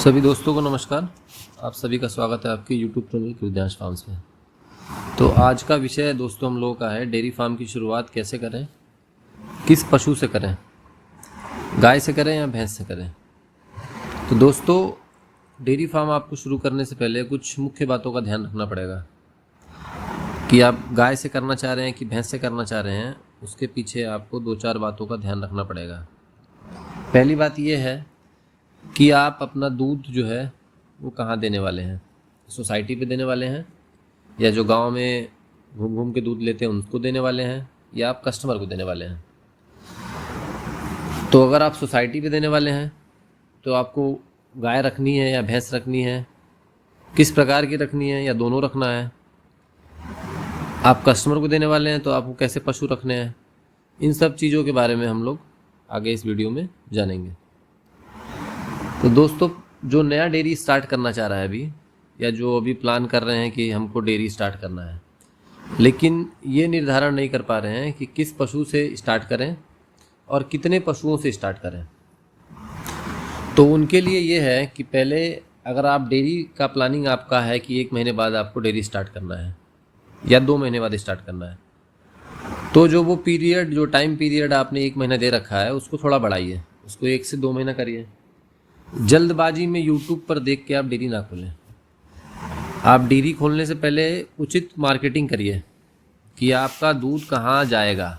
सभी दोस्तों को नमस्कार। आप सभी का स्वागत है आपके YouTube चैनल कृद्यांश फार्म्स में। तो आज का विषय दोस्तों हम लोगों का है डेयरी फार्म की शुरुआत कैसे करें, किस पशु से करें, गाय से करें या भैंस से करें। तो दोस्तों डेयरी फार्म आपको शुरू करने से पहले कुछ मुख्य बातों का ध्यान रखना पड़ेगा कि आप गाय से करना चाह रहे हैं कि भैंस से करना चाह रहे हैं। उसके पीछे आपको 2-4 बातों का ध्यान रखना पड़ेगा। पहली बात यह है कि आप अपना दूध जो है वो कहाँ देने वाले हैं, सोसाइटी पे देने वाले हैं या जो गांव में घूम घूम के दूध लेते हैं उनको देने वाले हैं या आप कस्टमर को देने वाले हैं। तो अगर आप सोसाइटी पे देने वाले हैं तो आपको गाय रखनी है या भैंस रखनी है, किस प्रकार की रखनी है या दोनों रखना है। आप कस्टमर को देने वाले हैं तो आपको कैसे पशु रखने हैं, इन सब चीज़ों के बारे में हम लोग आगे इस वीडियो में जानेंगे। तो दोस्तों जो नया डेयरी स्टार्ट करना चाह रहा है अभी, या जो अभी प्लान कर रहे हैं कि हमको डेयरी स्टार्ट करना है लेकिन ये निर्धारण नहीं कर पा रहे हैं कि किस पशु से स्टार्ट करें और कितने पशुओं से स्टार्ट करें, तो उनके लिए ये है कि पहले अगर आप डेयरी का प्लानिंग आपका है कि 1 महीने बाद आपको डेयरी स्टार्ट करना है या 2 महीने बाद स्टार्ट करना है, तो जो वो पीरियड, जो टाइम पीरियड आपने 1 महीना दे रखा है उसको थोड़ा बढ़ाइए, उसको 1 से 2 महीना करिए। जल्दबाजी में YouTube पर देख के आप डेयरी ना खोलें। आप डेयरी खोलने से पहले उचित मार्केटिंग करिए कि आपका दूध कहाँ जाएगा,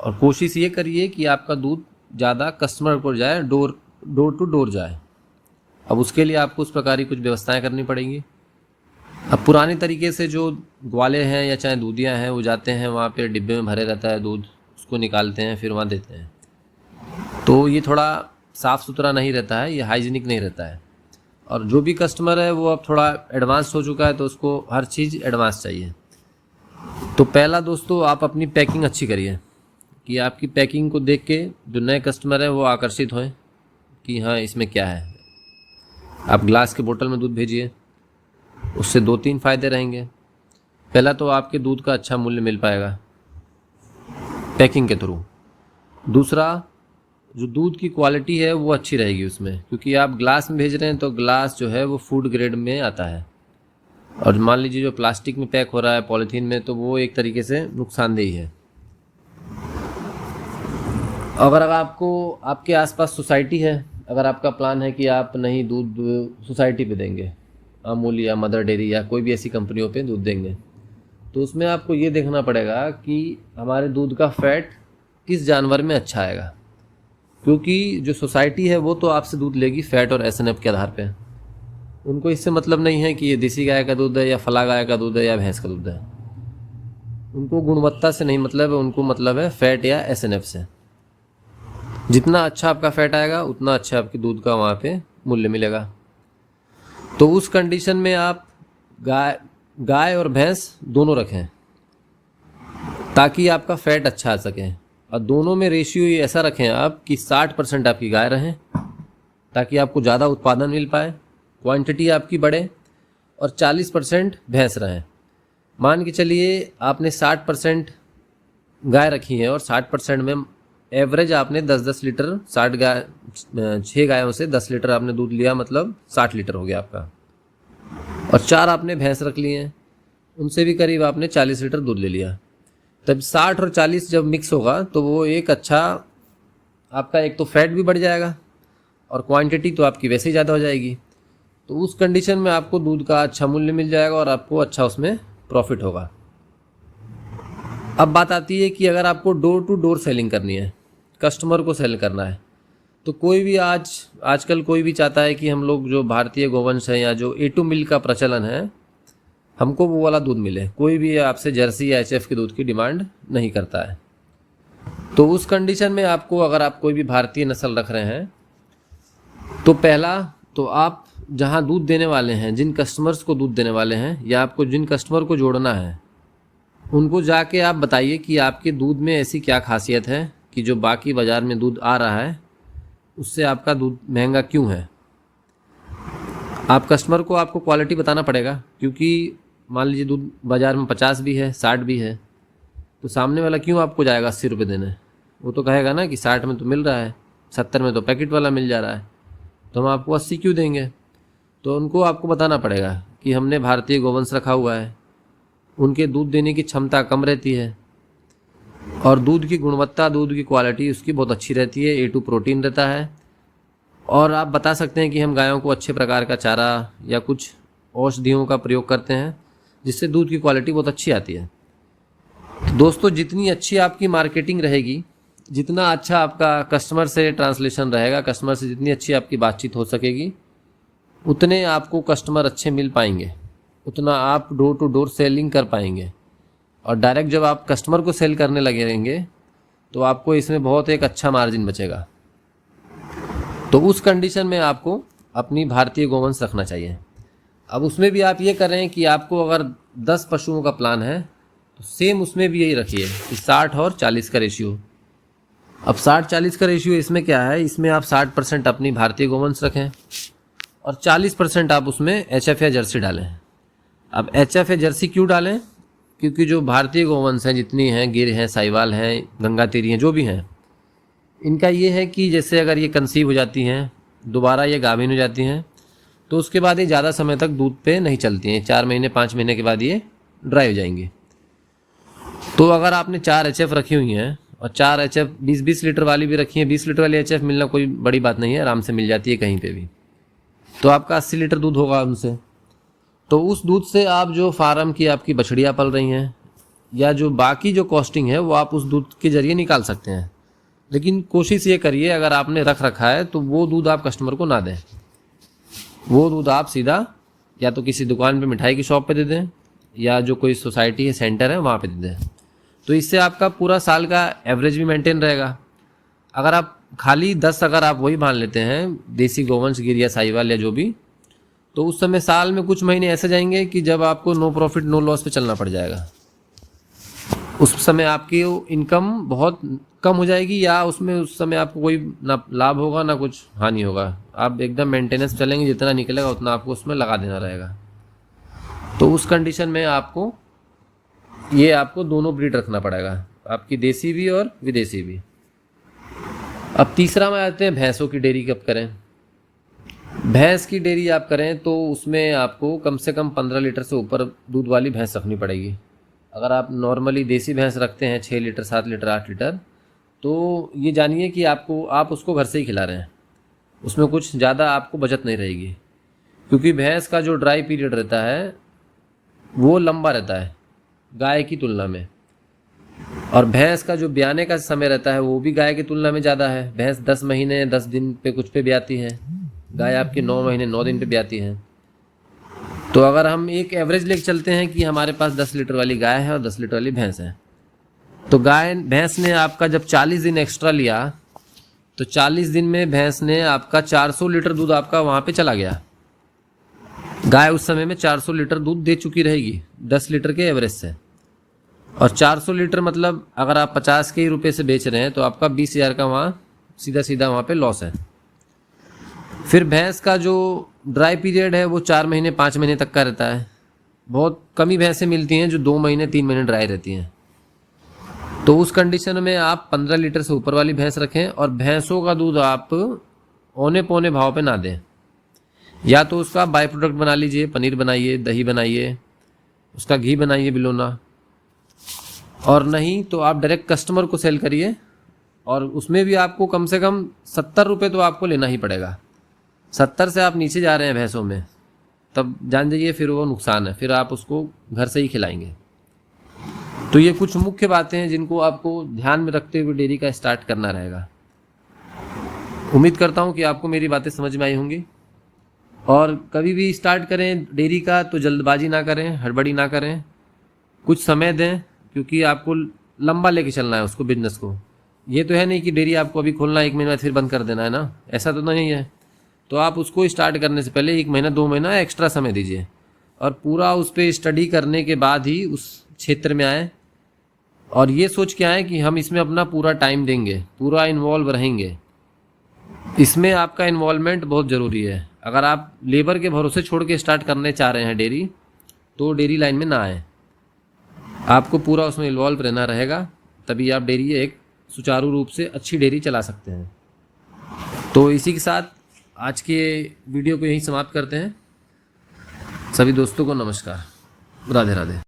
और कोशिश ये करिए कि आपका दूध ज़्यादा कस्टमर को जाए, डोर टू डोर जाए। अब उसके लिए आपको उस प्रकार की कुछ व्यवस्थाएं करनी पड़ेंगी। अब पुराने तरीके से जो ग्वाले हैं या चाहे दूधियाँ हैं वो जाते हैं, वहाँ पे डिब्बे में भरे रहता है दूध, उसको निकालते हैं फिर वहाँ देते हैं, तो ये थोड़ा साफ़ सुथरा नहीं रहता है, ये हाइजीनिक नहीं रहता है। और जो भी कस्टमर है वो अब थोड़ा एडवांस हो चुका है, तो उसको हर चीज़ एडवांस चाहिए। तो पहला दोस्तों आप अपनी पैकिंग अच्छी करिए कि आपकी पैकिंग को देख के जो नए कस्टमर है वो आकर्षित हों कि हाँ इसमें क्या है। आप ग्लास के बोतल में दूध भेजिए, उससे 2-3 फ़ायदे रहेंगे। पहला तो आपके दूध का अच्छा मूल्य मिल पाएगा पैकिंग के थ्रू। दूसरा, जो दूध की क्वालिटी है वो अच्छी रहेगी उसमें, क्योंकि आप ग्लास में भेज रहे हैं तो ग्लास जो है वो फूड ग्रेड में आता है, और मान लीजिए जो प्लास्टिक में पैक हो रहा है पॉलीथीन में, तो वो एक तरीके से नुकसानदेही है। अगर आपको आपके आसपास सोसाइटी है, अगर आपका प्लान है कि आप नहीं दूध सोसाइटी पे देंगे, अमूल या मदर डेयरी या कोई भी ऐसी कंपनियों पे दूध देंगे, तो उसमें आपको ये देखना पड़ेगा कि हमारे दूध का फैट किस जानवर में अच्छा आएगा, क्योंकि जो सोसाइटी है वो तो आपसे दूध लेगी फैट और एसएनएफ के आधार पे। उनको इससे मतलब नहीं है कि ये देसी गाय का दूध है या फला गाय का दूध है या भैंस का दूध है। उनको गुणवत्ता से नहीं मतलब है, उनको मतलब है फैट या एसएनएफ से। जितना अच्छा आपका फैट आएगा उतना अच्छा आपके दूध का वहाँ पे मूल्य मिलेगा। तो उस कंडीशन में आप गाय और भैंस दोनों रखें ताकि आपका फैट अच्छा आ सके, और दोनों में रेशियो ये ऐसा रखें आप कि 60% आपकी गाय रहें ताकि आपको ज़्यादा उत्पादन मिल पाए, क्वांटिटी आपकी बढ़े, और 40% भैंस रहें। मान के चलिए आपने 60% गाय रखी है और 60% में एवरेज आपने 10-10 लीटर 6 गायों से 10 लीटर आपने दूध लिया, मतलब 60 लीटर हो गया आपका। और 4 आपने भैंस रख लिए हैं, उनसे भी करीब आपने 40 लीटर दूध ले लिया। तब 60 और 40 जब मिक्स होगा तो वो एक अच्छा, आपका एक तो फैट भी बढ़ जाएगा और क्वांटिटी तो आपकी वैसे ही ज़्यादा हो जाएगी। तो उस कंडीशन में आपको दूध का अच्छा मूल्य मिल जाएगा और आपको अच्छा उसमें प्रॉफिट होगा। अब बात आती है कि अगर आपको डोर टू डोर सेलिंग करनी है, कस्टमर को सेल करना है, तो कोई भी आजकल कोई भी चाहता है कि हम लोग जो भारतीय गोवंश है या जो A2 मिल्क का प्रचलन है, हमको वो वाला दूध मिले। कोई भी आपसे जर्सी या HF के दूध की डिमांड नहीं करता है। तो उस कंडीशन में आपको, अगर आप कोई भी भारतीय नस्ल रख रहे हैं, तो पहला तो आप जहां दूध देने वाले हैं, जिन कस्टमर्स को दूध देने वाले हैं या आपको जिन कस्टमर को जोड़ना है, उनको जाके आप बताइए कि आपके दूध में ऐसी क्या खासियत है कि जो बाकी बाज़ार में दूध आ रहा है उससे आपका दूध महंगा क्यों है। आप कस्टमर को आपको क्वालिटी बताना पड़ेगा, क्योंकि मान लीजिए दूध बाज़ार में 50 भी है, 60 भी है, तो सामने वाला क्यों आपको जाएगा 80 रुपये देने। वो तो कहेगा ना कि 60 में तो मिल रहा है, 70 में तो पैकेट वाला मिल जा रहा है। तो हम आपको 80 क्यों देंगे? तो उनको आपको बताना पड़ेगा कि हमने भारतीय गोवंश रखा हुआ है, उनके दूध देने की क्षमता कम रहती है और दूध की गुणवत्ता, दूध की क्वालिटी उसकी बहुत अच्छी रहती है, A2 प्रोटीन रहता है। और आप बता सकते हैं कि हम गायों को अच्छे प्रकार का चारा या कुछ औषधियों का प्रयोग करते हैं जिससे दूध की क्वालिटी बहुत अच्छी आती है। तो दोस्तों, जितनी अच्छी आपकी मार्केटिंग रहेगी, जितना अच्छा आपका कस्टमर से ट्रांसलेशन रहेगा, कस्टमर से जितनी अच्छी आपकी बातचीत हो सकेगी, उतने आपको कस्टमर अच्छे मिल पाएंगे, उतना आप डोर टू डोर सेलिंग कर पाएंगे। और डायरेक्ट जब आप कस्टमर को सेल करने लगे रहेंगे तो आपको इसमें बहुत एक अच्छा मार्जिन बचेगा। तो उस कंडीशन में आपको अपनी भारतीय गोवंश रखना चाहिए। अब उसमें भी आप ये करें कि आपको अगर 10 पशुओं का प्लान है तो सेम उसमें भी यही रखिए कि 60 और 40 का रेशियो। अब 60-40 का रेशियो इसमें क्या है, इसमें आप 60% अपनी भारतीय गोवंश रखें और 40% आप उसमें HF या जर्सी डालें। अब HF या जर्सी क्यों डालें? क्योंकि जो भारतीय गोवंश हैं, जितनी हैं, गिर हैं, साहिवाल हैं, गंगातीरी हैं, जो भी हैं, इनका ये है कि जैसे अगर ये कंसीव हो जाती हैं, दोबारा ये गाभिन हो जाती हैं, तो उसके बाद ये ज़्यादा समय तक दूध पे नहीं चलती हैं। 4 महीने 5 महीने के बाद ये ड्राई हो जाएंगी। तो अगर आपने 4 HF रखी हुई हैं और 4 HF 20-20 लीटर वाली भी रखी हैं, 20 लीटर वाली HF मिलना कोई बड़ी बात नहीं है, आराम से मिल जाती है कहीं पे भी। तो आपका 80 लीटर दूध होगा उनसे। तो उस दूध से आप जो फार्म की आपकी बछड़ियाँ पल रही हैं या जो बाकी जो कॉस्टिंग है वो आप उस दूध के ज़रिए निकाल सकते हैं। लेकिन कोशिश ये करिए, अगर आपने रख रखा है तो वो दूध आप कस्टमर को ना दें। वो दूध आप सीधा या तो किसी दुकान पे, मिठाई की शॉप पे दे दें या जो कोई सोसाइटी है, सेंटर है, वहाँ पे दे दें। तो इससे आपका पूरा साल का एवरेज भी मेंटेन रहेगा। अगर आप खाली 10 अगर आप वही मान लेते हैं, देसी गोवंश, गिर या साहिवाल या जो भी, तो उस समय साल में कुछ महीने ऐसे जाएंगे कि जब आपको नो प्रॉफिट नो लॉस पे चलना पड़ जाएगा। उस समय आपकी इनकम बहुत कम हो जाएगी या उसमें उस समय आपको कोई ना लाभ होगा ना कुछ हानि होगा। आप एकदम मेंटेनेंस चलेंगे, जितना निकलेगा उतना आपको उसमें लगा देना रहेगा। तो उस कंडीशन में आपको दोनों ब्रीड रखना पड़ेगा, आपकी देसी भी और विदेशी भी। अब तीसरा में आते हैं भैंसों की डेयरी कब करें। भैंस की डेयरी आप करें तो उसमें आपको कम से कम 15 लीटर से ऊपर दूध वाली भैंस रखनी पड़ेगी। अगर आप नॉर्मली देसी भैंस रखते हैं 6 लीटर, 7 लीटर, 8 लीटर, तो ये जानिए कि आप उसको घर से ही खिला रहे हैं, उसमें कुछ ज़्यादा आपको बचत नहीं रहेगी। क्योंकि भैंस का जो ड्राई पीरियड रहता है वो लंबा रहता है गाय की तुलना में, और भैंस का जो ब्याने का समय रहता है वो भी गाय की तुलना में ज़्यादा है। भैंस 10 महीने 10 दिन पे कुछ पे ब्याती है, गाय आपकी 9 महीने 9 दिन पे ब्याती है। तो अगर हम एक एवरेज लेके चलते हैं कि हमारे पास 10 लीटर वाली गाय है और 10 लीटर वाली भैंस है, तो भैंस ने आपका जब 40 दिन एक्स्ट्रा लिया तो 40 दिन में भैंस ने आपका 400 लीटर दूध आपका वहाँ पे चला गया। गाय उस समय में 400 लीटर दूध दे चुकी रहेगी 10 लीटर के एवरेज से। और 400 लीटर मतलब अगर आप 50 के ही रुपये से बेच रहे हैं तो आपका 20,000 का वहाँ सीधा वहाँ पे लॉस है। फिर भैंस का जो ड्राई पीरियड है वो 4 महीने 5 महीने तक का रहता है। बहुत कमी भैंसें मिलती हैं जो 2 महीने 3 महीने ड्राई रहती हैं। तो उस कंडीशन में आप 15 लीटर से ऊपर वाली भैंस रखें और भैंसों का दूध आप औने पौने भाव पे ना दें। या तो उसका बाई प्रोडक्ट बना लीजिए, पनीर बनाइए, दही बनाइए, उसका घी बनाइए बिलोना, और नहीं तो आप डायरेक्ट कस्टमर को सेल करिए। और उसमें भी आपको कम से कम 70 रुपये तो आपको लेना ही पड़ेगा। 70 से आप नीचे जा रहे हैं भैंसों में, तब जान जाइए फिर वो नुकसान है, फिर आप उसको घर से ही खिलाएंगे। तो ये कुछ मुख्य बातें हैं जिनको आपको ध्यान में रखते हुए डेयरी का स्टार्ट करना रहेगा। उम्मीद करता हूँ कि आपको मेरी बातें समझ में आई होंगी। और कभी भी स्टार्ट करें डेयरी का तो जल्दबाजी ना करें, हड़बड़ी ना करें, कुछ समय दें, क्योंकि आपको लंबा लेके चलना है उसको, बिजनेस को। ये तो है नहीं कि डेयरी आपको अभी खोलना है 1 महीना फिर बंद कर देना है ना, ऐसा तो नहीं है। तो आप उसको स्टार्ट करने से पहले 1 महीना 2 महीना एक्स्ट्रा समय दीजिए और पूरा उस पर स्टडी करने के बाद ही उस क्षेत्र में आएँ। और ये सोच के आएँ कि हम इसमें अपना पूरा टाइम देंगे, पूरा इन्वॉल्व रहेंगे। इसमें आपका इन्वॉल्वमेंट बहुत ज़रूरी है। अगर आप लेबर के भरोसे छोड़ के स्टार्ट करने चाह रहे हैं डेयरी, तो डेयरी लाइन में ना आए। आपको पूरा उसमें इन्वॉल्व रहना रहेगा, तभी आप डेयरी एक सुचारू रूप से अच्छी डेयरी चला सकते हैं। तो इसी के साथ आज के वीडियो को यहीं समाप्त करते हैं। सभी दोस्तों को नमस्कार, राधे राधे।